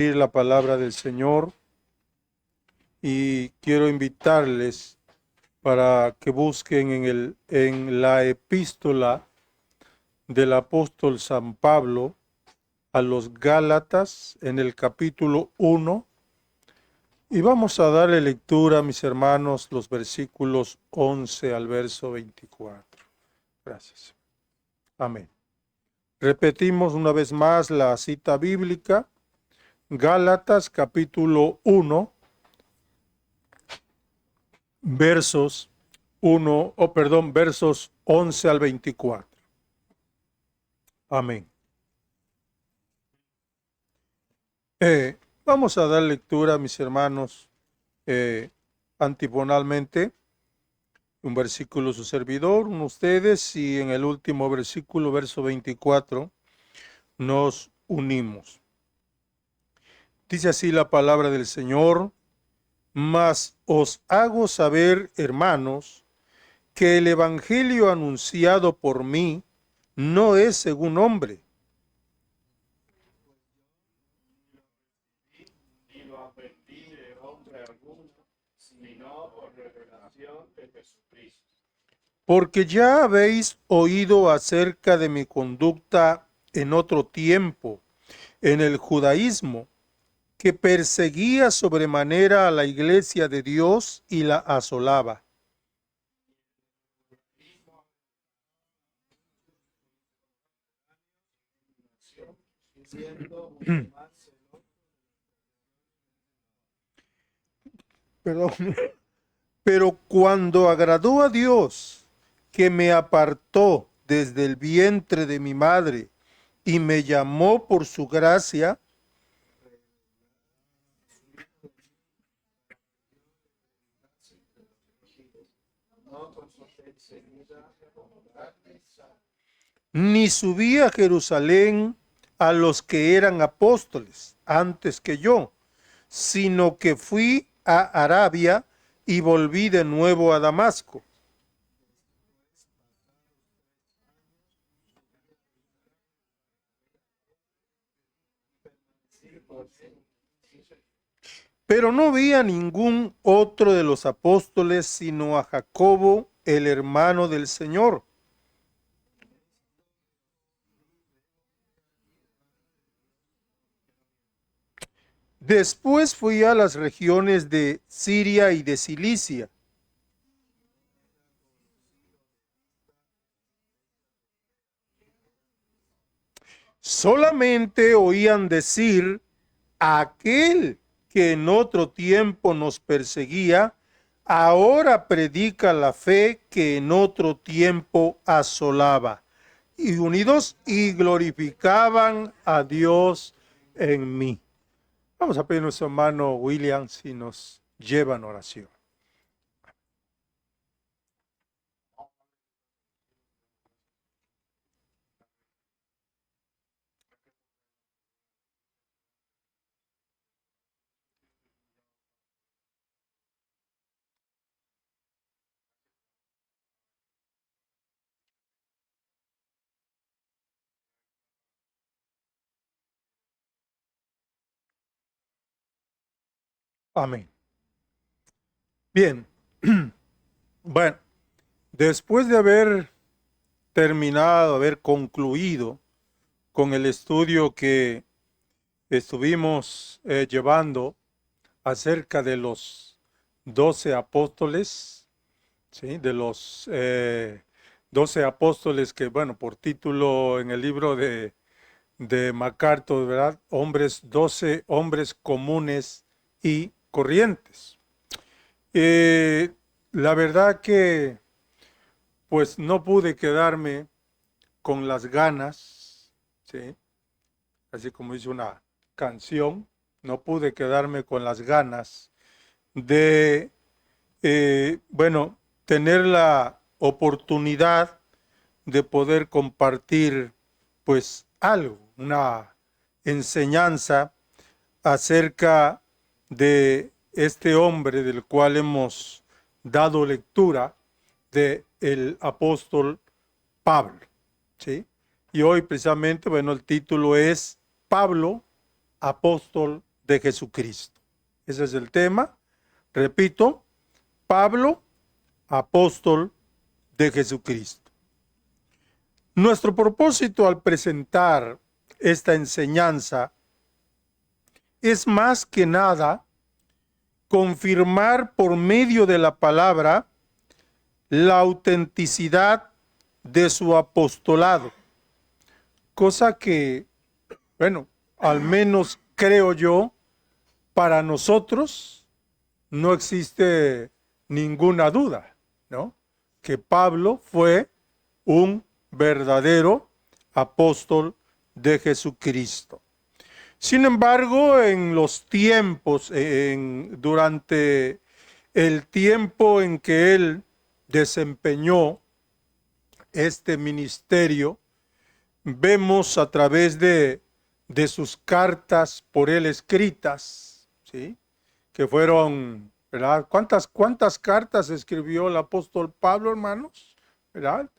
La palabra del Señor y quiero invitarles para que busquen en la epístola del apóstol San Pablo a los Gálatas en el capítulo 1 y vamos a darle lectura, mis hermanos, los versículos 11 al verso 24. Gracias. Amén. Repetimos una vez más la cita bíblica. Gálatas capítulo 1, versos 11 al 24. Amén. Vamos a dar lectura, mis hermanos, antifonalmente, un versículo su servidor, uno ustedes, y en el último versículo, verso 24, nos unimos. Dice así la palabra del Señor: mas os hago saber, hermanos, que el evangelio anunciado por mí no es según hombre. Ni lo aprendí de hombre alguno, sino por revelación de Jesucristo. Porque ya habéis oído acerca de mi conducta en otro tiempo, en el judaísmo, que perseguía sobremanera a la iglesia de Dios y la asolaba. Perdón. Pero cuando agradó a Dios, que me apartó desde el vientre de mi madre y me llamó por su gracia, ni subí a Jerusalén a los que eran apóstoles antes que yo, sino que fui a Arabia y volví de nuevo a Damasco. Pero no vi a ningún otro de los apóstoles, sino a Jacobo, el hermano del Señor. Después fui a las regiones de Siria y de Cilicia. Solamente oían decir: aquel que en otro tiempo nos perseguía, ahora predica la fe que en otro tiempo asolaba. Y unidos y glorificaban a Dios en mí. Vamos a pedir a nuestro hermano William si nos lleva en oración. Amén. Bien. Bueno, después de haber terminado, haber concluido con el estudio que estuvimos llevando acerca de los 12 apóstoles, ¿sí? De los 12 apóstoles que, bueno, por título en el libro de MacArthur, ¿verdad? 12 hombres comunes y corrientes. La verdad que, pues, no pude quedarme con las ganas, ¿sí? Así como dice una canción, no pude quedarme con las ganas de, bueno, tener la oportunidad de poder compartir, pues, algo, una enseñanza acerca de este hombre del cual hemos dado lectura, de el apóstol Pablo, ¿sí? Y hoy precisamente, bueno, el título es Pablo, apóstol de Jesucristo. Ese es el tema. Repito, Pablo, apóstol de Jesucristo. Nuestro propósito al presentar esta enseñanza es más que nada confirmar por medio de la palabra la autenticidad de su apostolado, cosa que, bueno, al menos creo yo, para nosotros no existe ninguna duda, ¿no? Que Pablo fue un verdadero apóstol de Jesucristo. Sin embargo, en los tiempos, durante el tiempo en que él desempeñó este ministerio, vemos a través de sus cartas por él escritas, ¿sí? Que fueron, ¿verdad? ¿Cuántas cartas escribió el apóstol Pablo, hermanos? ¿Verdad?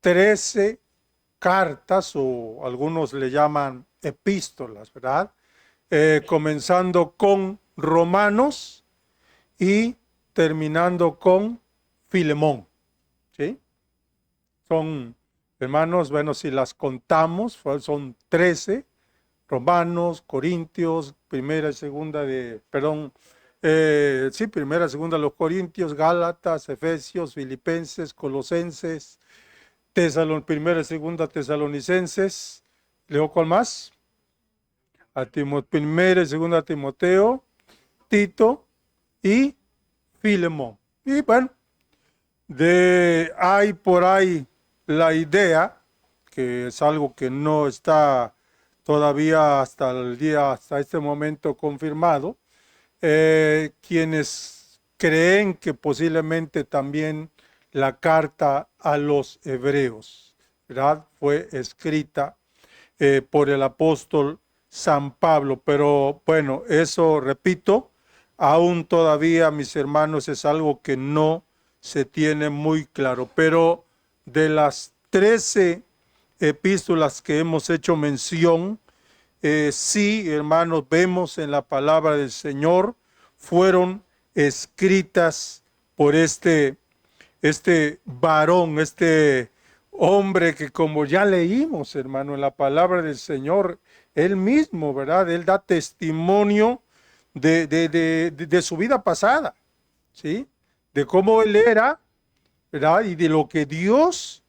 13 cartas, o algunos le llaman epístolas, ¿verdad? Comenzando con Romanos y terminando con Filemón, ¿sí? Son, hermanos, bueno, si las contamos, son 13, Romanos, Corintios, primera y segunda primera, segunda los Corintios, Gálatas, Efesios, Filipenses, Colosenses, primera y segunda Tesalonicenses. ¿Leo cuál más? Primera y segunda Timoteo, Tito y Filemón. Y bueno, hay por ahí la idea, que es algo que no está todavía hasta este momento confirmado, quienes creen que posiblemente también la carta a los hebreos, ¿verdad?, fue escrita por el apóstol San Pablo. Pero bueno, eso, repito, aún todavía, mis hermanos, es algo que no se tiene muy claro. Pero de las 13 epístolas que hemos hecho mención, sí, hermanos, vemos en la palabra del Señor, fueron escritas por este varón, este hombre que, como ya leímos, hermano, en la palabra del Señor, él mismo, ¿verdad? Él da testimonio de su vida pasada, ¿sí? De cómo él era, ¿verdad? Y de lo que Dios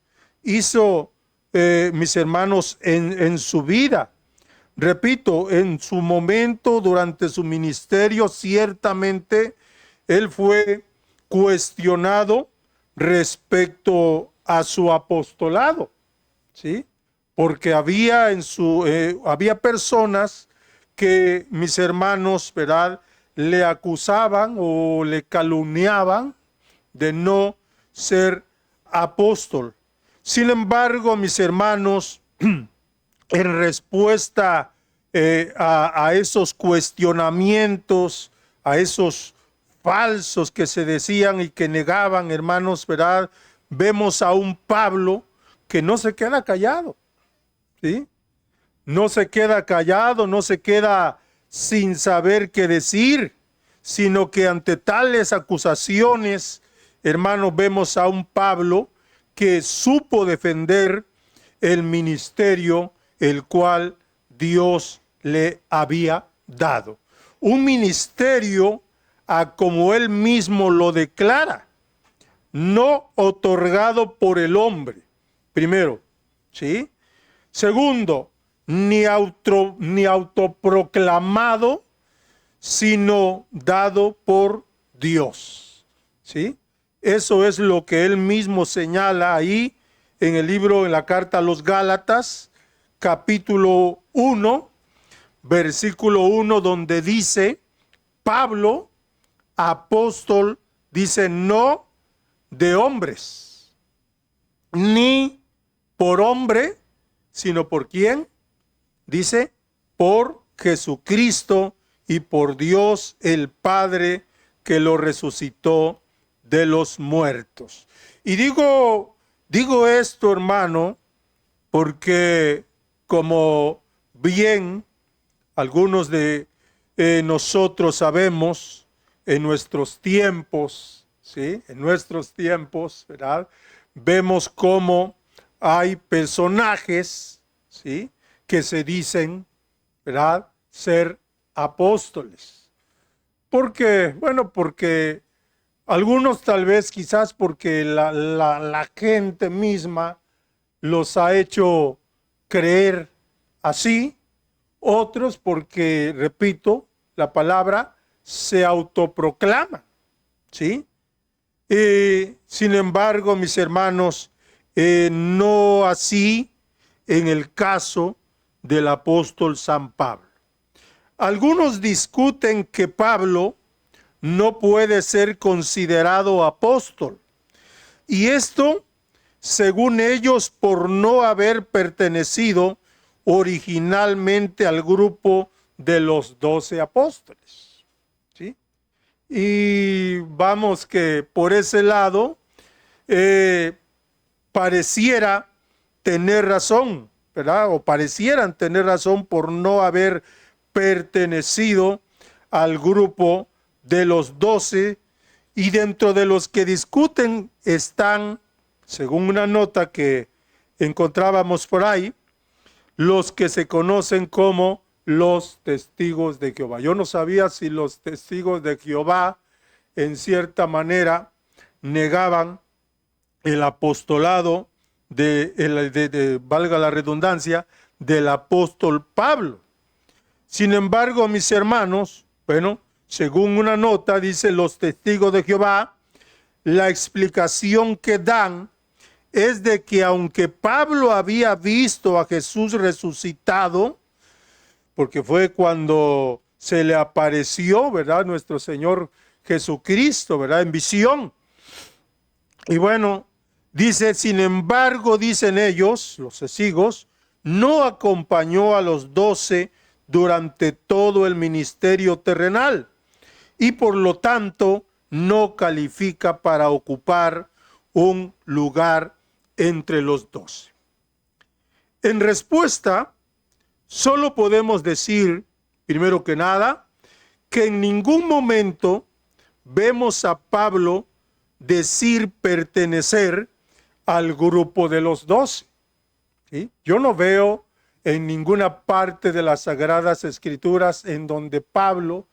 hizo, mis hermanos, en su vida. Repito, en su momento, durante su ministerio, ciertamente él fue cuestionado respecto a su apostolado, ¿sí? Porque había había personas que, mis hermanos, ¿verdad?, le acusaban o le calumniaban de no ser apóstol. Sin embargo, mis hermanos, en respuesta a esos cuestionamientos, a esos falsos que se decían y que negaban, hermanos, ¿verdad?, vemos a un Pablo que no se queda callado, ¿sí? No se queda callado, no se queda sin saber qué decir, sino que ante tales acusaciones, hermanos, vemos a un Pablo que supo defender el ministerio el cual Dios le había dado. Un ministerio, como él mismo lo declara, no otorgado por el hombre, primero, ¿sí? Segundo, ni autoproclamado, sino dado por Dios, ¿sí? Eso es lo que él mismo señala ahí en el libro, en la carta a los Gálatas, capítulo 1, versículo 1, donde dice, Pablo, apóstol, dice, no de hombres, ni por hombre, sino por quién, dice, por Jesucristo y por Dios el Padre que lo resucitó de los muertos. Y digo esto, hermano, porque como bien algunos de nosotros sabemos en nuestros tiempos, ¿sí? En nuestros tiempos, ¿verdad? Vemos cómo hay personajes, ¿sí? Que se dicen, ¿verdad? Ser apóstoles. ¿Por qué? Bueno, porque algunos tal vez quizás porque la gente misma los ha hecho creer así, otros porque, repito, la palabra se autoproclama, ¿sí? Sin embargo, mis hermanos, no así en el caso del apóstol San Pablo. Algunos discuten que Pablo no puede ser considerado apóstol, y esto, según ellos, por no haber pertenecido originalmente al grupo de los 12 apóstoles, ¿sí? Y vamos que por ese lado pareciera tener razón, ¿verdad? O parecieran tener razón por no haber pertenecido al grupo de los 12, y dentro de los que discuten están, según una nota que encontrábamos por ahí, los que se conocen como los testigos de Jehová. Yo no sabía si los testigos de Jehová en cierta manera negaban el apostolado valga la redundancia, del apóstol Pablo. Sin embargo, mis hermanos, bueno, según una nota, dice los testigos de Jehová, la explicación que dan es de que aunque Pablo había visto a Jesús resucitado, porque fue cuando se le apareció, ¿verdad? Nuestro Señor Jesucristo, ¿verdad? En visión. Y bueno, dice, sin embargo, dicen ellos, los testigos, no acompañó a los 12 durante todo el ministerio terrenal y por lo tanto no califica para ocupar un lugar entre los 12. En respuesta, solo podemos decir, primero que nada, que en ningún momento vemos a Pablo decir pertenecer al grupo de los 12. ¿Sí? Yo no veo en ninguna parte de las Sagradas Escrituras en donde Pablo,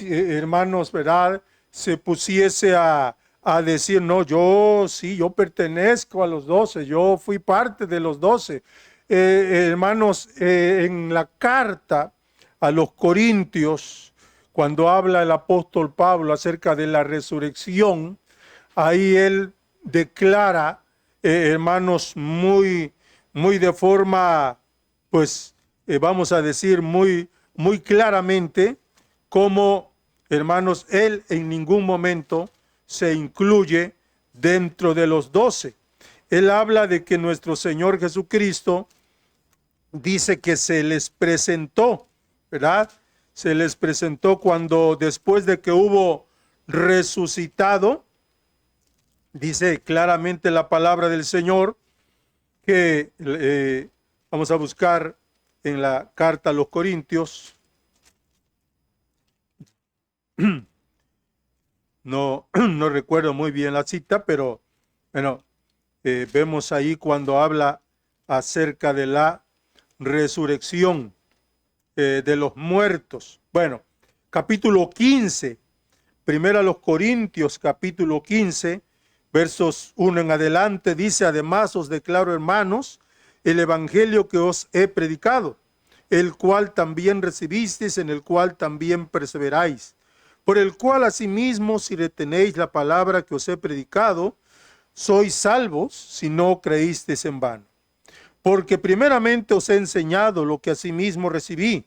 hermanos, ¿verdad?, se pusiese a decir, no, yo pertenezco a los 12, yo fui parte de los 12. Hermanos, en la carta a los Corintios, cuando habla el apóstol Pablo acerca de la resurrección, ahí él declara, hermanos, muy de forma, pues, vamos a decir, muy claramente, como, hermanos, él en ningún momento se incluye dentro de los 12. Él habla de que nuestro Señor Jesucristo dice que se les presentó, ¿verdad? Se les presentó cuando después de que hubo resucitado, dice claramente la palabra del Señor que vamos a buscar en la carta a los Corintios. No recuerdo muy bien la cita, pero bueno, vemos ahí cuando habla acerca de la resurrección de los muertos. Bueno, capítulo 15, primero a los Corintios, capítulo 15, versos 1 en adelante, dice, además os declaro, hermanos, el evangelio que os he predicado, el cual también recibisteis, en el cual también perseveráis, por el cual asimismo, si retenéis la palabra que os he predicado, sois salvos si no creísteis en vano. Porque primeramente os he enseñado lo que asimismo recibí,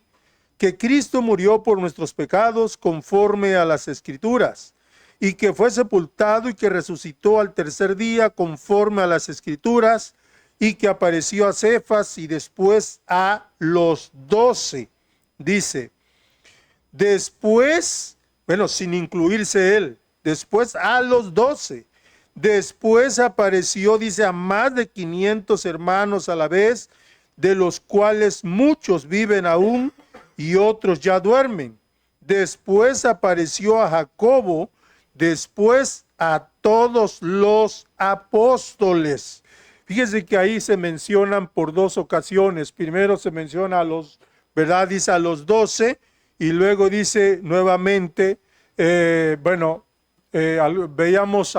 que Cristo murió por nuestros pecados conforme a las Escrituras, y que fue sepultado y que resucitó al tercer día conforme a las Escrituras, y que apareció a Cefas y después a los 12. Dice, después, bueno, sin incluirse él, después a los 12. Después apareció, dice, a más de 500 hermanos a la vez, de los cuales muchos viven aún y otros ya duermen. después apareció a Jacobo, después a todos los apóstoles. Fíjense que ahí se mencionan por dos ocasiones. Primero se menciona a los, ¿verdad? Dice a los 12 y luego dice nuevamente, veíamos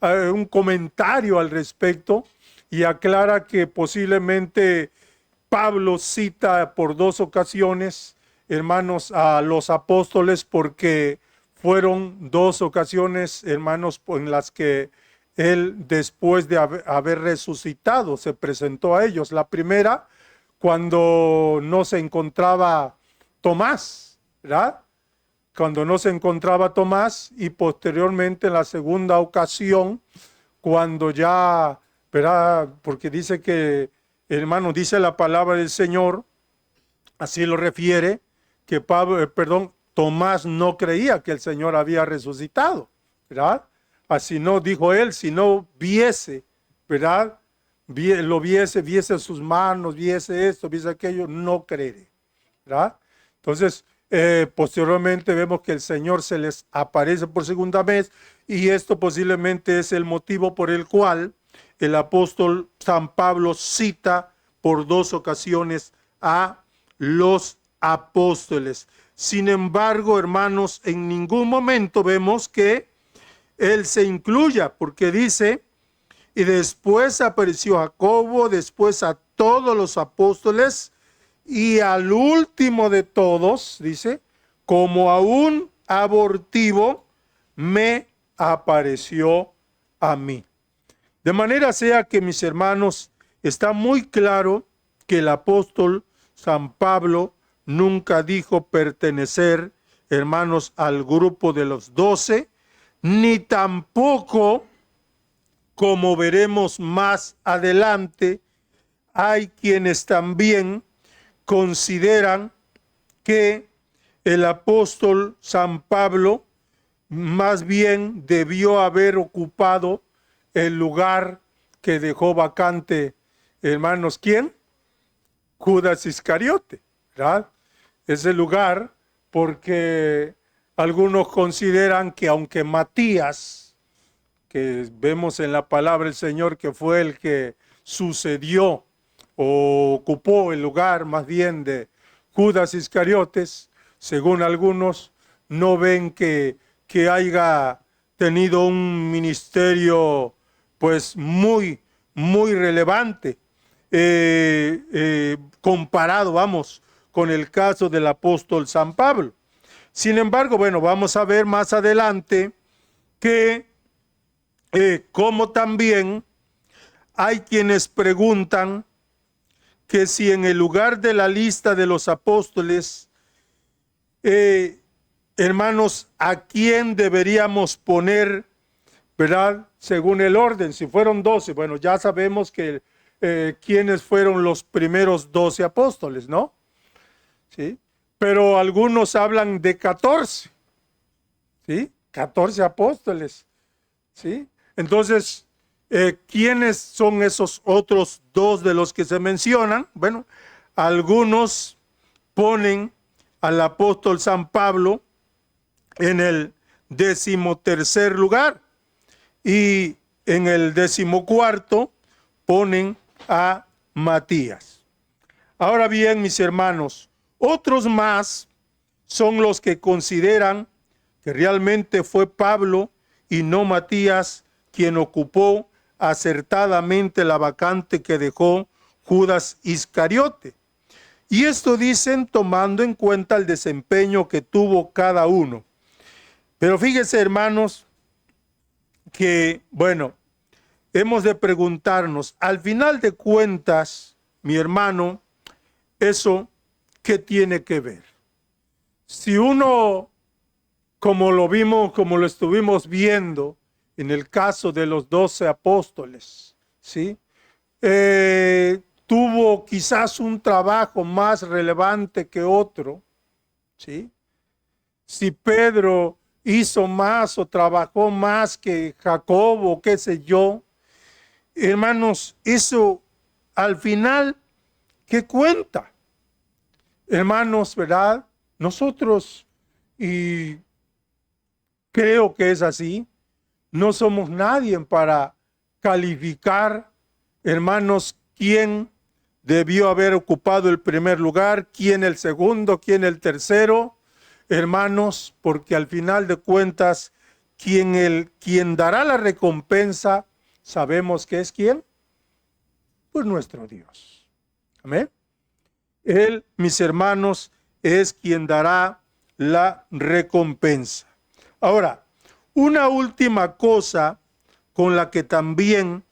un comentario al respecto y aclara que posiblemente Pablo cita por dos ocasiones, hermanos, a los apóstoles porque fueron dos ocasiones, hermanos, en las que él, después de haber resucitado, se presentó a ellos. La primera, cuando no se encontraba Tomás, ¿verdad? Cuando no se encontraba Tomás, y posteriormente en la segunda ocasión, cuando ya, ¿verdad? Porque dice que, hermano, dice la palabra del Señor, así lo refiere, que Tomás no creía que el Señor había resucitado, ¿verdad? Así no, dijo él, si no viese, ¿verdad? Viese sus manos, viese esto, viese aquello, no creeré, ¿verdad? Entonces, posteriormente vemos que el Señor se les aparece por segunda vez y esto posiblemente es el motivo por el cual el apóstol San Pablo cita por dos ocasiones a los apóstoles. Sin embargo, hermanos, en ningún momento vemos que él se incluya, porque dice, y después apareció Jacobo, después a todos los apóstoles, y al último de todos, dice, como a un abortivo, me apareció a mí. De manera sea que, mis hermanos, está muy claro que el apóstol San Pablo nunca dijo pertenecer, hermanos, al grupo de los 12, ni tampoco, como veremos más adelante, hay quienes también consideran que el apóstol San Pablo más bien debió haber ocupado el lugar que dejó vacante, hermanos, ¿quién? Judas Iscariote, ¿verdad? Ese lugar, porque algunos consideran que aunque Matías, que vemos en la palabra del Señor que fue el que sucedió o ocupó el lugar más bien de Judas Iscariotes, según algunos, no ven que haya tenido un ministerio pues muy relevante comparado, vamos, con el caso del apóstol San Pablo. Sin embargo, bueno, vamos a ver más adelante que como también hay quienes preguntan que si en el lugar de la lista de los apóstoles, hermanos, ¿a quién deberíamos poner, verdad? Según el orden, si fueron 12, bueno, ya sabemos que quiénes fueron los primeros 12 apóstoles, ¿no? ¿Sí? Pero algunos hablan de 14, ¿sí? 14 apóstoles, ¿sí? Entonces, ¿quiénes son esos otros dos de los que se mencionan? Bueno, algunos ponen al apóstol San Pablo en el 13º lugar y en el 14º ponen a Matías. Ahora bien, mis hermanos, otros más son los que consideran que realmente fue Pablo y no Matías quien ocupó acertadamente la vacante que dejó Judas Iscariote. Y esto dicen tomando en cuenta el desempeño que tuvo cada uno. Pero fíjense, hermanos, que, bueno, hemos de preguntarnos, al final de cuentas, mi hermano, ¿eso qué tiene que ver? Si uno, como lo vimos, como lo estuvimos viendo en el caso de los 12 apóstoles, ¿sí? Tuvo quizás un trabajo más relevante que otro, ¿sí? Si Pedro hizo más o trabajó más que Jacobo, qué sé yo, hermanos, eso al final, ¿qué cuenta? Hermanos, ¿verdad? Nosotros y creo que es así. No somos nadie para calificar, hermanos, quién debió haber ocupado el primer lugar, quién el segundo, quién el tercero, hermanos, porque al final de cuentas, quien dará la recompensa, sabemos que es quién, pues nuestro Dios. Amén. Él, mis hermanos, es quien dará la recompensa. Ahora, una última cosa con la que también,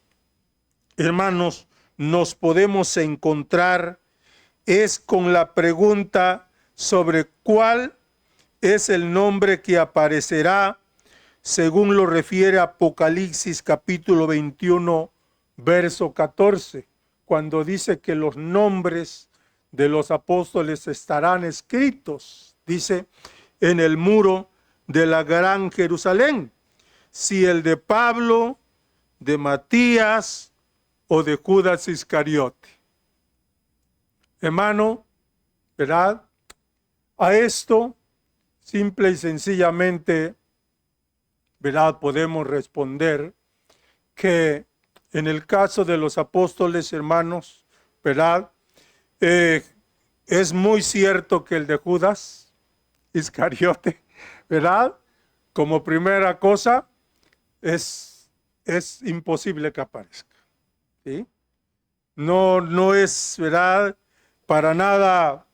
hermanos, nos podemos encontrar es con la pregunta sobre cuál es el nombre que aparecerá según lo refiere Apocalipsis capítulo 21, verso 14, cuando dice que los nombres de los apóstoles estarán escritos, dice, en el muro de la gran Jerusalén. Si el de Pablo, de Matías o de Judas Iscariote. Hermano, ¿verdad? A esto, simple y sencillamente, ¿verdad? Podemos responder que en el caso de los apóstoles, hermanos, ¿verdad? Es muy cierto que el de Judas Iscariote, ¿verdad? Como primera cosa, es imposible que aparezca, ¿sí? No es, ¿verdad?, para nada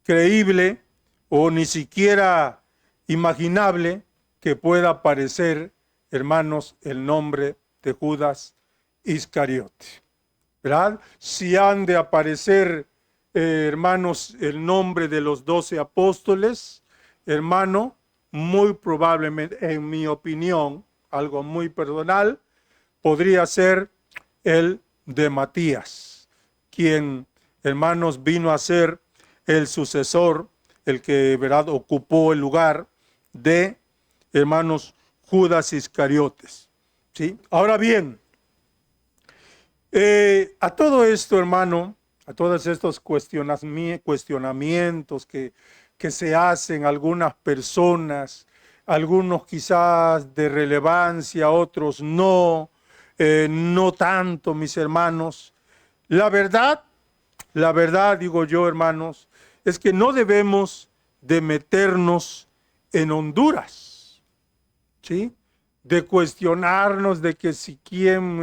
creíble o ni siquiera imaginable que pueda aparecer, hermanos, el nombre de Judas Iscariote, ¿verdad? Si han de aparecer, hermanos, el nombre de los 12 apóstoles, hermano, muy probablemente, en mi opinión, algo muy personal, podría ser el de Matías, quien, hermanos, vino a ser el sucesor, el que, ¿verdad?, ocupó el lugar de, hermanos, Judas Iscariotes, ¿sí? Ahora bien, a todo esto, hermano, a todos estos cuestionamientos que se hacen algunas personas, algunos quizás de relevancia, otros no, no tanto, mis hermanos. La verdad, digo yo, hermanos, es que no debemos de meternos en Honduras, ¿sí? De cuestionarnos de que si quién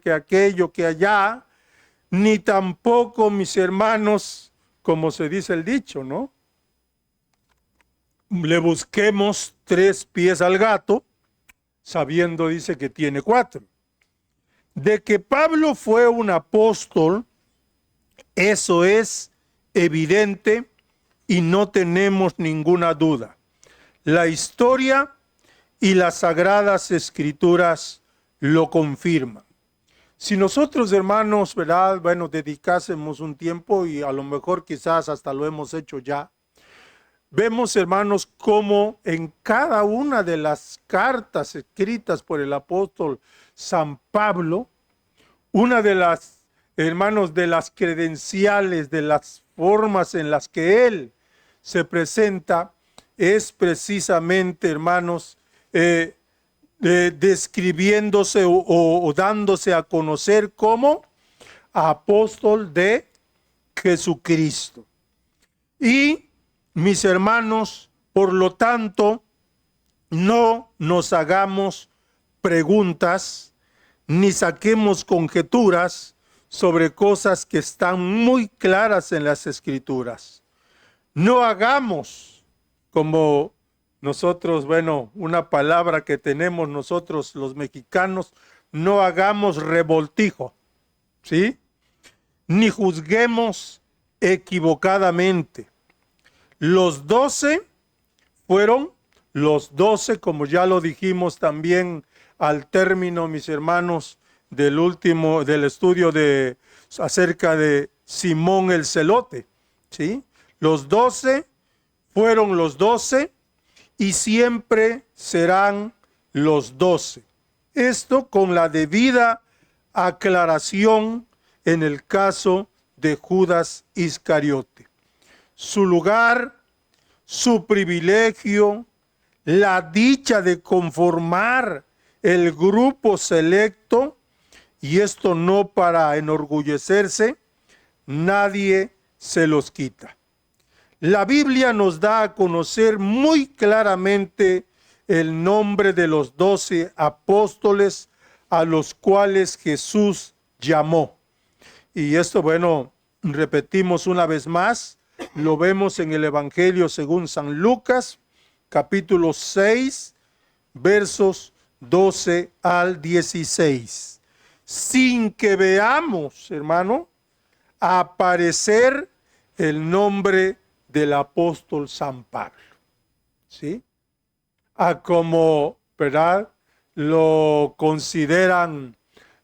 que aquello, que allá, ni tampoco, mis hermanos, como se dice el dicho, ¿no? Le busquemos 3 pies al gato, sabiendo, dice, que tiene 4. De que Pablo fue un apóstol, eso es evidente y no tenemos ninguna duda. La historia y las sagradas escrituras lo confirman. Si nosotros, hermanos, ¿verdad?, bueno, dedicásemos un tiempo, y a lo mejor quizás hasta lo hemos hecho ya, vemos, hermanos, cómo en cada una de las cartas escritas por el apóstol San Pablo, una de las, hermanos, de las credenciales, de las formas en las que él se presenta, es precisamente, hermanos, describiéndose o dándose a conocer como apóstol de Jesucristo. Y, mis hermanos, por lo tanto, no nos hagamos preguntas ni saquemos conjeturas sobre cosas que están muy claras en las Escrituras. No hagamos como nosotros, bueno, una palabra que tenemos nosotros los mexicanos, no hagamos revoltijo, ¿sí? Ni juzguemos equivocadamente. Los 12 fueron los 12, como ya lo dijimos también al término, mis hermanos, del estudio acerca de Simón el Celote, ¿sí? Los 12 fueron los 12 y siempre serán los 12. Esto con la debida aclaración en el caso de Judas Iscariote. Su lugar, su privilegio, la dicha de conformar el grupo selecto, y esto no para enorgullecerse, nadie se los quita. La Biblia nos da a conocer muy claramente el nombre de los 12 apóstoles a los cuales Jesús llamó. Y esto, bueno, repetimos una vez más, lo vemos en el Evangelio según San Lucas, capítulo 6, versos 12 al 16. Sin que veamos, hermano, aparecer el nombre del apóstol San Pablo, ¿sí? A como, ¿verdad?, lo consideran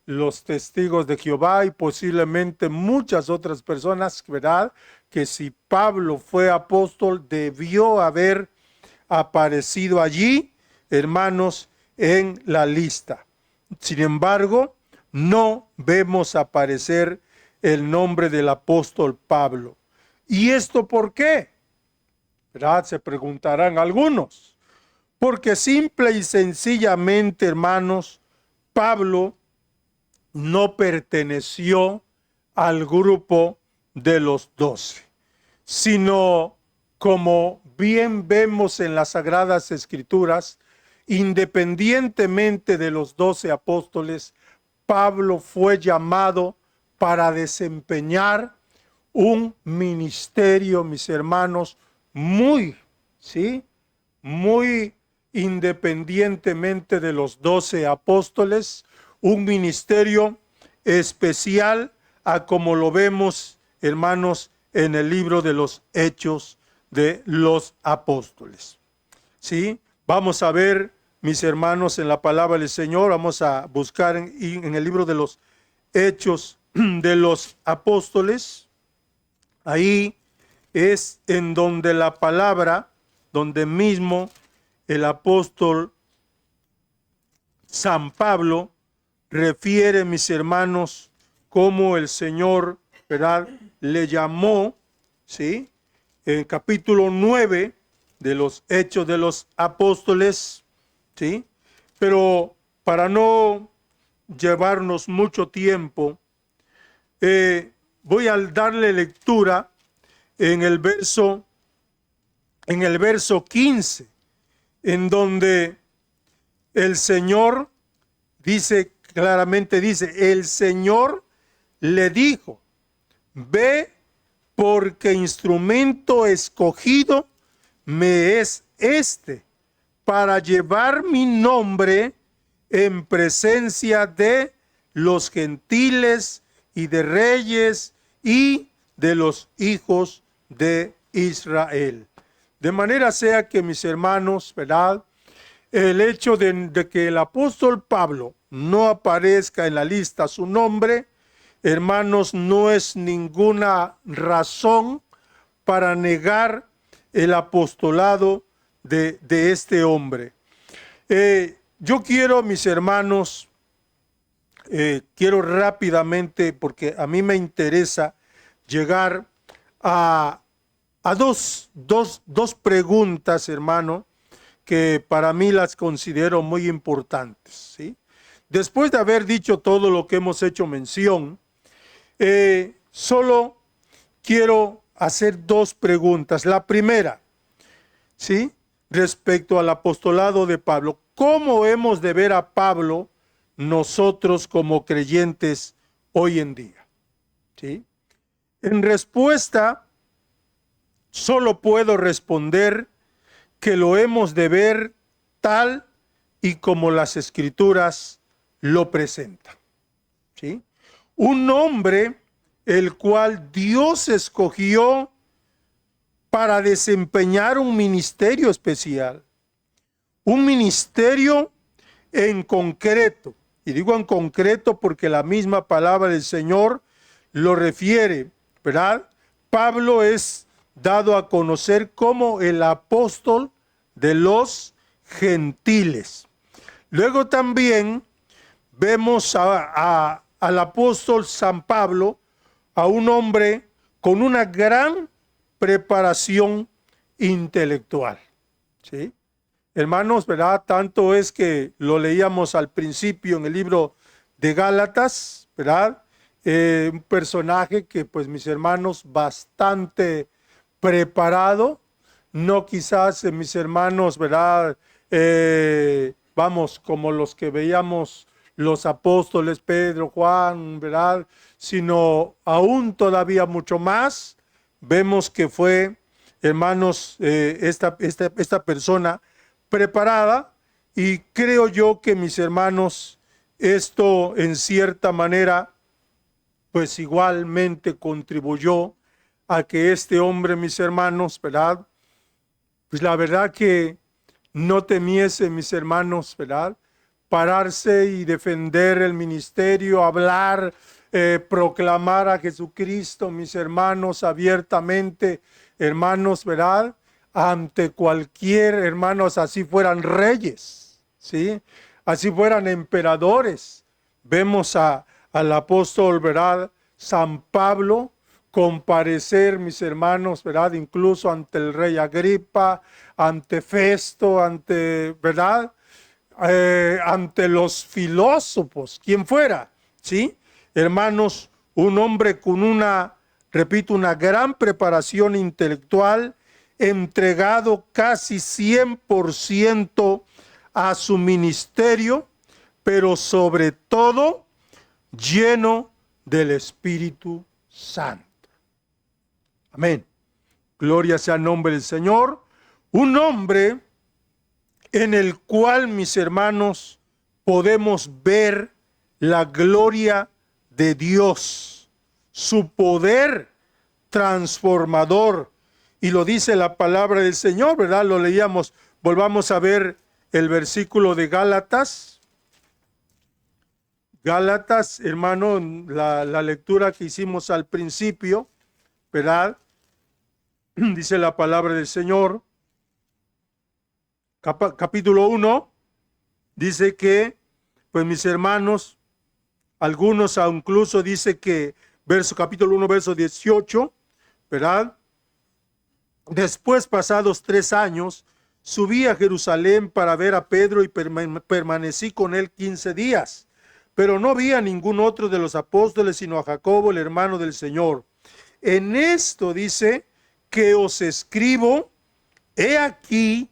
los testigos de Jehová y posiblemente muchas otras personas, ¿verdad?, que si Pablo fue apóstol, debió haber aparecido allí, hermanos, en la lista. Sin embargo, no vemos aparecer el nombre del apóstol Pablo. ¿Y esto por qué? ¿Verdad? Se preguntarán algunos. Porque simple y sencillamente, hermanos, Pablo no perteneció al grupo de los 12, sino, como bien vemos en las Sagradas Escrituras, independientemente de los 12 apóstoles, Pablo fue llamado para desempeñar un ministerio, mis hermanos, muy independientemente de los 12 apóstoles, un ministerio especial a como lo vemos, hermanos, en el libro de los Hechos de los Apóstoles. ¿Sí? Vamos a ver, mis hermanos, en la palabra del Señor, vamos a buscar en el libro de los Hechos de los Apóstoles. Ahí es en donde la palabra, donde mismo el apóstol San Pablo refiere, mis hermanos, cómo el Señor, ¿verdad?, le llamó, ¿sí?, en capítulo 9 de los Hechos de los Apóstoles, ¿sí? Pero para no llevarnos mucho tiempo, voy a darle lectura en el verso 15, en donde el Señor dice claramente, dice, el Señor le dijo, ve, porque instrumento escogido me es este, para llevar mi nombre en presencia de los gentiles y de reyes y de los hijos de Israel. De manera sea que, mis hermanos, ¿verdad?, el hecho de que el apóstol Pablo no aparezca en la lista su nombre, hermanos, no es ninguna razón para negar el apostolado de este hombre. Yo quiero, mis hermanos, quiero rápidamente, porque a mí me interesa llegar a dos preguntas, hermano, que para mí las considero muy importantes, ¿sí? Después de haber dicho todo lo que hemos hecho mención, solo quiero hacer dos preguntas. La primera, ¿sí?, respecto al apostolado de Pablo. ¿Cómo hemos de ver a Pablo nosotros como creyentes hoy en día? ¿Sí? En respuesta, solo puedo responder que lo hemos de ver tal y como las Escrituras lo presentan. ¿Sí? Un hombre el cual Dios escogió para desempeñar un ministerio especial, un ministerio en concreto. Y digo en concreto porque la misma palabra del Señor lo refiere, ¿verdad? Pablo es dado a conocer como el apóstol de los gentiles. Luego también vemos al apóstol San Pablo, a un hombre con una gran preparación intelectual. ¿Sí? Hermanos, ¿verdad? Tanto es que lo leíamos al principio en el libro de Gálatas, ¿verdad? Un personaje que, pues, mis hermanos, bastante preparado, no quizás, mis hermanos, ¿verdad? Vamos, como los que veíamos los apóstoles Pedro, Juan, ¿verdad? Sino aún todavía mucho más, vemos que fue, hermanos, esta persona preparada, y creo yo que, mis hermanos, esto en cierta manera pues igualmente contribuyó a que este hombre, mis hermanos, ¿verdad? Pues la verdad que no temiese, mis hermanos, ¿verdad? Pararse y defender el ministerio, hablar, proclamar a Jesucristo, mis hermanos, abiertamente, hermanos, ¿verdad? Ante cualquier, hermanos, así fueran reyes, ¿sí? Así fueran emperadores. Vemos al apóstol, ¿verdad? San Pablo comparecer, mis hermanos, ¿verdad? Incluso ante el rey Agripa, ante Festo, ante, ¿verdad? Ante los filósofos, quien fuera, ¿sí? Hermanos, un hombre con una, repito, una gran preparación intelectual, entregado casi 100% a su ministerio, pero sobre todo lleno del Espíritu Santo. Amén. Gloria sea el nombre del Señor. Un hombre en el cual, mis hermanos, podemos ver la gloria de Dios, su poder transformador. Y lo dice la palabra del Señor, ¿verdad? Lo leíamos. Volvamos a ver el versículo de Gálatas. Gálatas, hermano, la lectura que hicimos al principio, ¿verdad? Dice la palabra del Señor, capítulo 1, dice que, pues, mis hermanos, algunos incluso dice que, capítulo 1, verso 18, ¿verdad? Después, pasados 3 años, subí a Jerusalén para ver a Pedro y permanecí con él 15 días. Pero no vi a ningún otro de los apóstoles, sino a Jacobo, el hermano del Señor. En esto dice que os escribo, he aquí,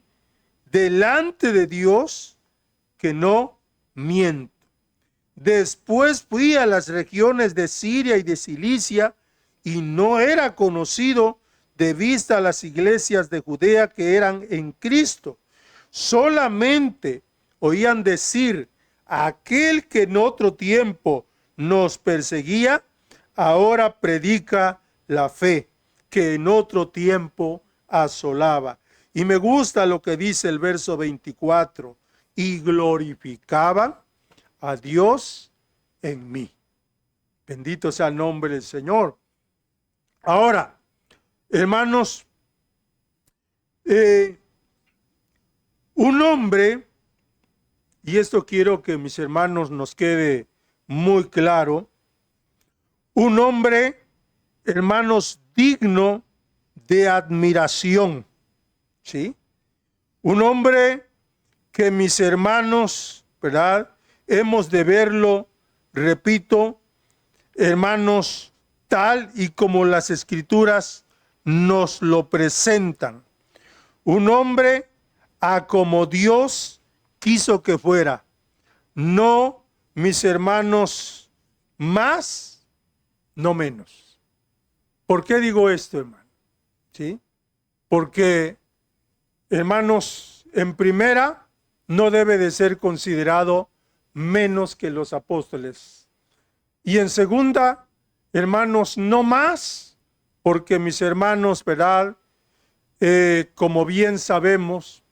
delante de Dios, que no miento. Después fui a las regiones de Siria y de Cilicia, y no era conocido de vista a las iglesias de Judea que eran en Cristo. Solamente oían decir: aquel que en otro tiempo nos perseguía, ahora predica la fe que en otro tiempo asolaba. Y me gusta lo que dice el verso 24: y glorificaban a Dios en mí. Bendito sea el nombre del Señor. Ahora, hermanos, un hombre, y esto quiero que, mis hermanos, nos quede muy claro, un hombre, hermanos, digno de admiración, ¿sí? Un hombre que, mis hermanos, ¿verdad? Hemos de verlo, repito, hermanos, tal y como las Escrituras nos lo presentan. Un hombre a como Dios quiso que fuera. No, mis hermanos, más, no menos. ¿Por qué digo esto, hermano? ¿Sí? Porque, hermanos, en primera, no debe de ser considerado menos que los apóstoles. Y en segunda, hermanos, no más, porque, mis hermanos, ¿verdad? Como bien sabemos,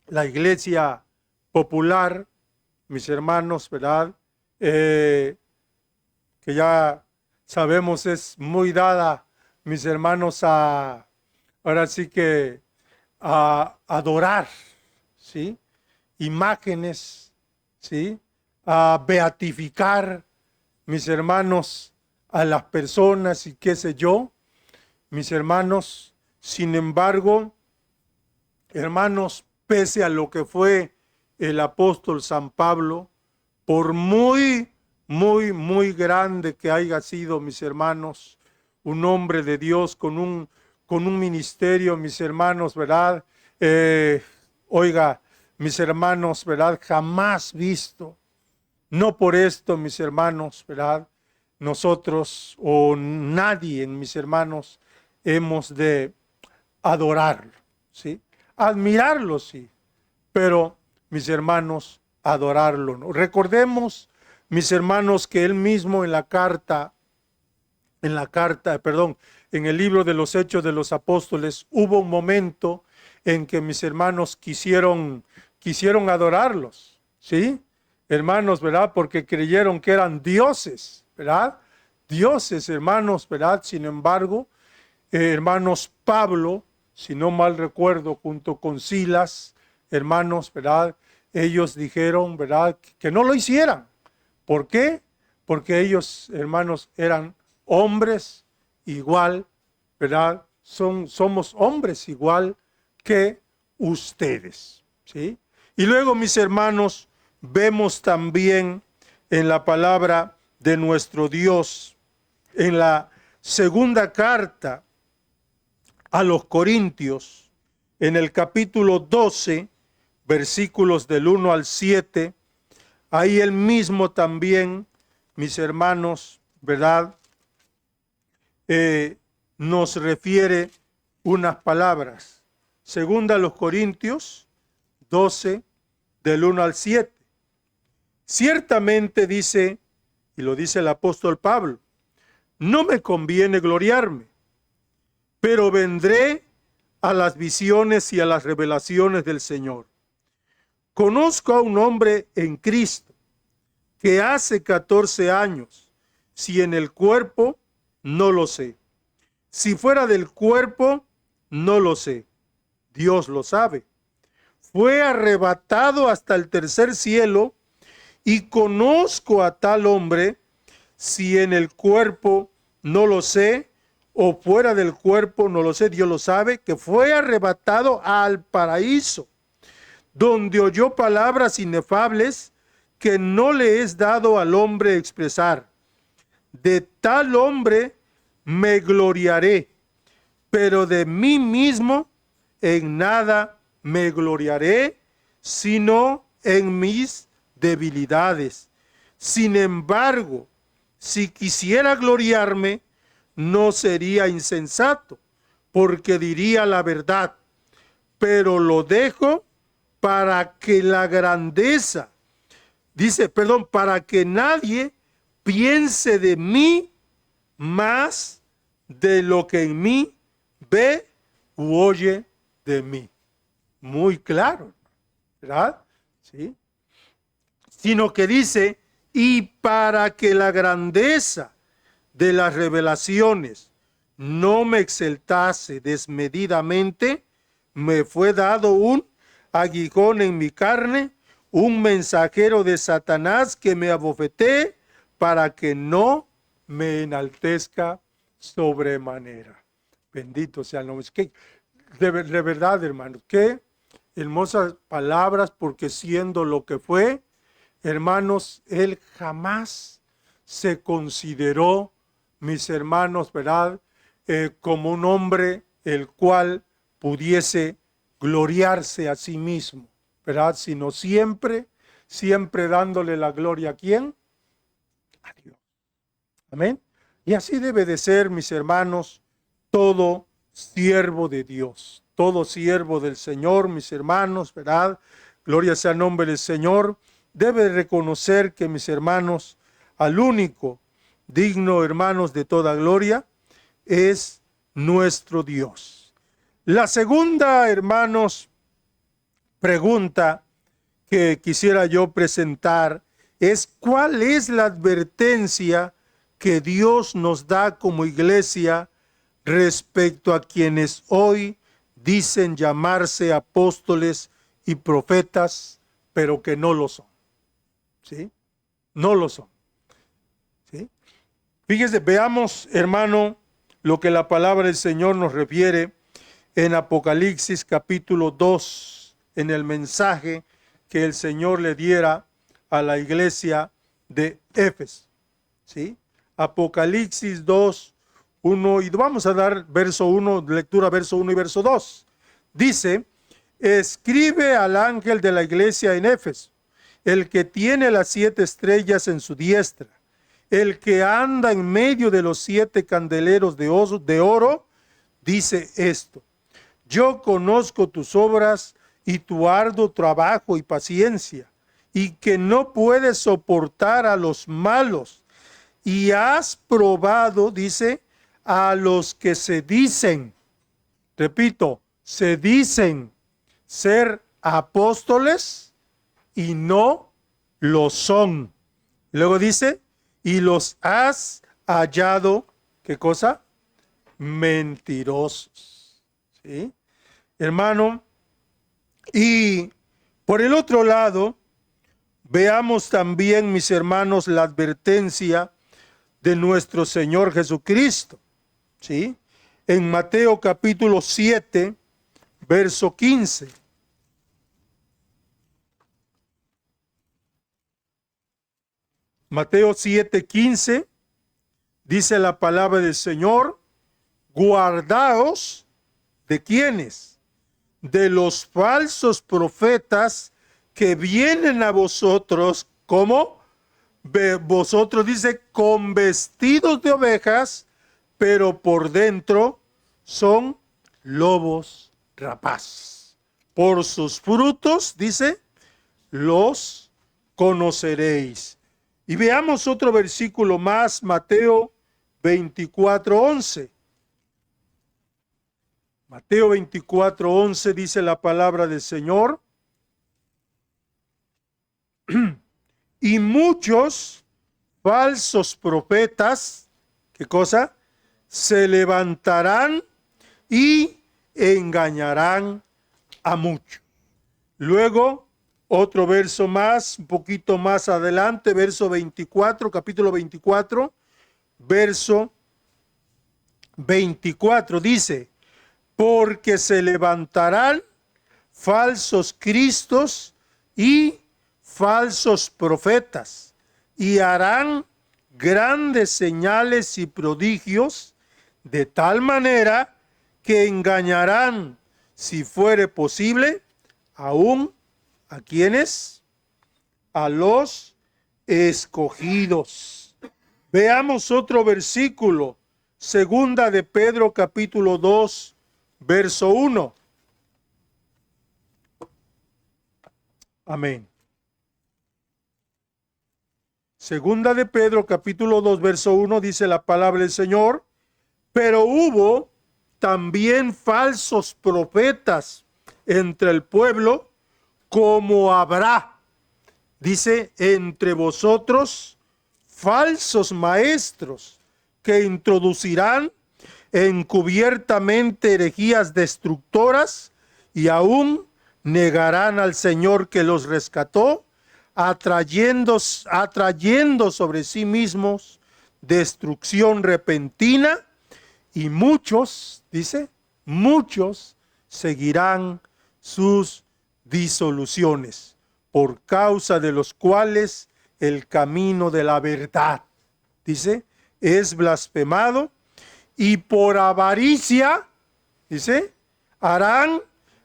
la iglesia popular, mis hermanos, ¿verdad? Que ya sabemos es muy dada, mis hermanos, ahora sí que a adorar, ¿sí? Imágenes, ¿sí? A beatificar, mis hermanos, a las personas y qué sé yo, mis hermanos. Sin embargo, hermanos, pese a lo que fue el apóstol San Pablo, por muy grande que haya sido, mis hermanos, un hombre de Dios con un ministerio, mis hermanos, ¿verdad? Oiga, mis hermanos, ¿verdad? Jamás visto. No por esto, mis hermanos, ¿verdad? Nosotros o nadie, mis hermanos, hemos de adorarlo, ¿sí? Admirarlo, sí, pero, mis hermanos, adorarlo, ¿no? Recordemos, mis hermanos, que él mismo en el libro de los Hechos de los Apóstoles, hubo un momento en que mis hermanos quisieron adorarlos, ¿sí? Hermanos, ¿verdad? Porque creyeron que eran dioses, ¿verdad? Dioses, hermanos, ¿verdad? Sin embargo, hermanos, Pablo, si no mal recuerdo, junto con Silas, hermanos, ¿verdad? Ellos dijeron, ¿verdad?, que no lo hicieran. ¿Por qué? Porque ellos, hermanos, eran hombres igual, ¿verdad? Somos hombres igual que ustedes, ¿sí? Y luego, mis hermanos, vemos también en la palabra de nuestro Dios, en la segunda carta a los Corintios, en el capítulo 12, versículos del 1 al 7, ahí él mismo también, mis hermanos, ¿verdad? Nos refiere unas palabras. Segunda a los Corintios 12, del 1 al 7. Ciertamente dice, y lo dice el apóstol Pablo, no me conviene gloriarme, pero vendré a las visiones y a las revelaciones del Señor. Conozco a un hombre en Cristo que hace 14 años, si en el cuerpo, no lo sé. Si fuera del cuerpo, no lo sé. Dios lo sabe. Fue arrebatado hasta el tercer cielo y conozco a tal hombre, si en el cuerpo, no lo sé, o fuera del cuerpo, no lo sé, Dios lo sabe, que fue arrebatado al paraíso, donde oyó palabras inefables que no le es dado al hombre expresar. De tal hombre me gloriaré, pero de mí mismo en nada me gloriaré, sino en mis debilidades. Sin embargo, si quisiera gloriarme, no sería insensato, porque diría la verdad, pero lo dejo para que la grandeza, para que nadie piense de mí más de lo que en mí ve u oye de mí. Muy claro, ¿verdad? Sí. Sino que dice, y para que la grandeza de las revelaciones no me exaltase desmedidamente, me fue dado un aguijón en mi carne, un mensajero de Satanás que me abofetee para que no me enaltezca sobremanera. Bendito sea el nombre. De verdad, hermanos, qué hermosas palabras, porque siendo lo que fue, hermanos, él jamás se consideró, mis hermanos, ¿verdad?, como un hombre el cual pudiese gloriarse a sí mismo, ¿verdad?, sino siempre dándole la gloria ¿a quién? A Dios. Amén. Y así debe de ser, mis hermanos, todo siervo de Dios, todo siervo del Señor, mis hermanos, ¿verdad? Gloria sea el nombre del Señor. Debe reconocer que, mis hermanos, al único digno, hermanos, de toda gloria, es nuestro Dios. La segunda, hermanos, pregunta que quisiera yo presentar es: ¿cuál es la advertencia que Dios nos da como iglesia respecto a quienes hoy dicen llamarse apóstoles y profetas, pero que no lo son? ¿Sí? No lo son. ¿Sí? Fíjese, veamos, hermano, lo que la palabra del Señor nos refiere en Apocalipsis capítulo 2, en el mensaje que el Señor le diera a la iglesia de Éfeso. ¿Sí? Apocalipsis 2, 1, y vamos a dar verso 1, lectura verso 1 y verso 2. Dice, escribe al ángel de la iglesia en Éfeso, el que tiene las 7 estrellas en su diestra, el que anda en medio de los 7 candeleros de oro, dice esto: yo conozco tus obras y tu arduo trabajo y paciencia, y que no puedes soportar a los malos, y has probado, dice, a los que se dicen, repito, se dicen ser apóstoles y no lo son. Luego dice, y los has hallado, ¿qué cosa? Mentirosos. ¿Sí? Hermano, y por el otro lado, veamos también, mis hermanos, la advertencia de nuestro Señor Jesucristo. ¿Sí? En Mateo capítulo 7, verso 15. Mateo 7, 15, dice la palabra del Señor: guardaos de ¿quiénes? De los falsos profetas que vienen a vosotros, ¿cómo? Vosotros, dice, con vestidos de ovejas, pero por dentro son lobos rapaces. Por sus frutos, dice, los conoceréis. Y veamos otro versículo más, Mateo 24:11. Mateo 24:11 dice la palabra del Señor: y muchos falsos profetas, ¿qué cosa? Se levantarán y engañarán a muchos. Luego, otro verso más, un poquito más adelante, verso 24, capítulo 24, verso 24, dice: porque se levantarán falsos cristos y falsos profetas, y harán grandes señales y prodigios, de tal manera que engañarán, si fuere posible, aún ¿a quiénes? A los escogidos. Veamos otro versículo, segunda de Pedro capítulo 2, verso 1. Amén. Segunda de Pedro capítulo 2, verso 1, dice la palabra del Señor: pero hubo también falsos profetas entre el pueblo, como habrá, dice, entre vosotros falsos maestros, que introducirán encubiertamente herejías destructoras, y aún negarán al Señor que los rescató, atrayendo sobre sí mismos destrucción repentina, y muchos, dice, muchos seguirán sus disoluciones, por causa de los cuales el camino de la verdad, dice, es blasfemado, y por avaricia, dice, harán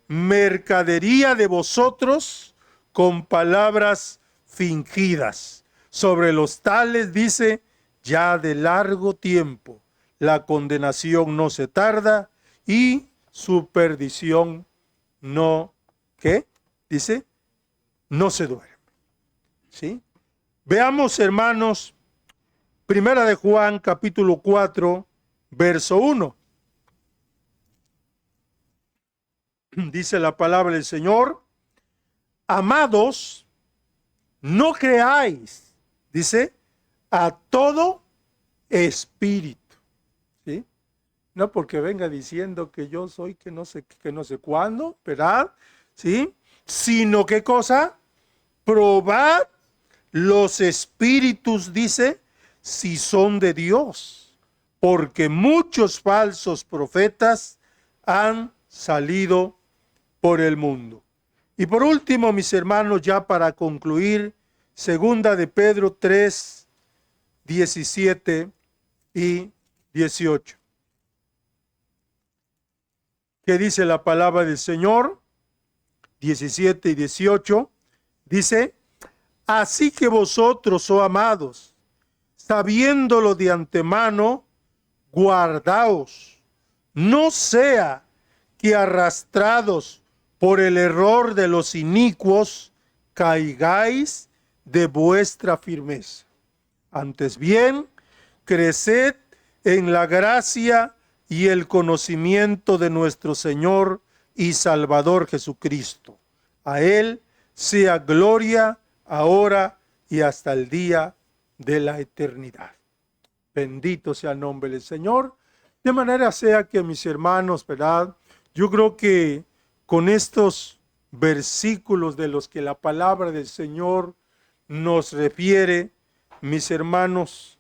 mercadería de vosotros con palabras fingidas. Sobre los tales, dice, ya de largo tiempo la condenación no se tarda y su perdición no, ¿qué? Dice, no se duerme. ¿Sí? Veamos, hermanos, primera de Juan, capítulo 4, verso 1. Dice la palabra del Señor: amados, no creáis, dice, a todo espíritu. ¿Sí? No porque venga diciendo que yo soy que no sé cuándo, ¿verdad? ¿Sí? Sino, ¿qué cosa? Probad los espíritus, dice, si son de Dios, porque muchos falsos profetas han salido por el mundo. Y por último, mis hermanos, ya para concluir, segunda de Pedro 3, 17 y 18. ¿Qué dice la palabra del Señor? 17 y 18. Dice: así que vosotros, oh amados, sabiéndolo de antemano, guardaos, no sea que arrastrados por el error de los inicuos, caigáis de vuestra firmeza. Antes bien, creced en la gracia y el conocimiento de nuestro Señor y Salvador Jesucristo. A Él sea gloria ahora y hasta el día de la eternidad. Bendito sea el nombre del Señor. De manera sea que, mis hermanos, ¿verdad? Yo creo que con estos versículos de los que la palabra del Señor nos refiere, mis hermanos,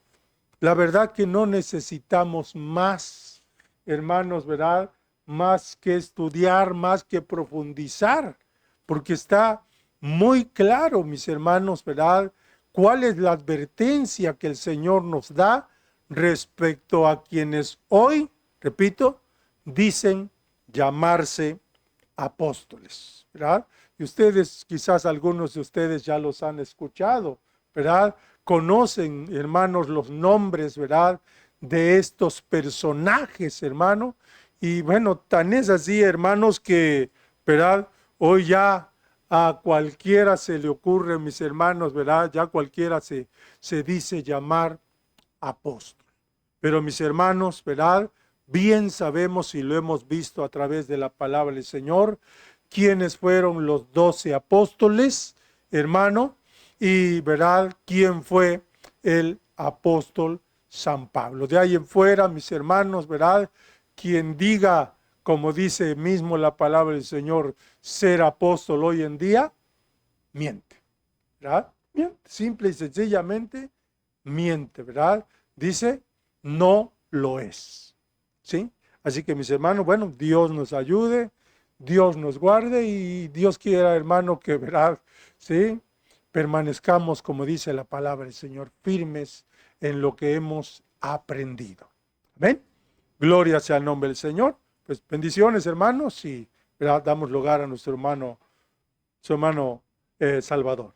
la verdad que no necesitamos más, hermanos, ¿verdad? Más que estudiar, más que profundizar, porque está muy claro, mis hermanos, ¿verdad? ¿Cuál es la advertencia que el Señor nos da respecto a quienes hoy, repito, dicen llamarse apóstoles, ¿verdad? Y ustedes, quizás algunos de ustedes ya los han escuchado, ¿verdad? Conocen, hermanos, los nombres, ¿verdad?, de estos personajes, hermano. Y bueno, tan es así, hermanos, que, ¿verdad?, hoy ya a cualquiera se le ocurre, mis hermanos, ¿verdad?, ya cualquiera se dice llamar apóstol. Pero mis hermanos, ¿verdad?, bien sabemos y lo hemos visto a través de la palabra del Señor, quiénes fueron los 12 apóstoles, hermano, y ¿verdad?, quién fue el apóstol San Pablo. De ahí en fuera, mis hermanos, ¿verdad?, quien diga, como dice mismo la palabra del Señor, ser apóstol hoy en día, miente, ¿verdad? Miente, simple y sencillamente miente, ¿verdad? Dice, no lo es, ¿sí? Así que, mis hermanos, bueno, Dios nos ayude, Dios nos guarde y Dios quiera, hermano, que, ¿verdad?, ¿sí?, permanezcamos, como dice la palabra del Señor, firmes en lo que hemos aprendido. ¿Amén? Gloria sea el nombre del Señor. Pues bendiciones, hermanos, y, ¿verdad?, damos lugar a nuestro hermano, su hermano Salvador.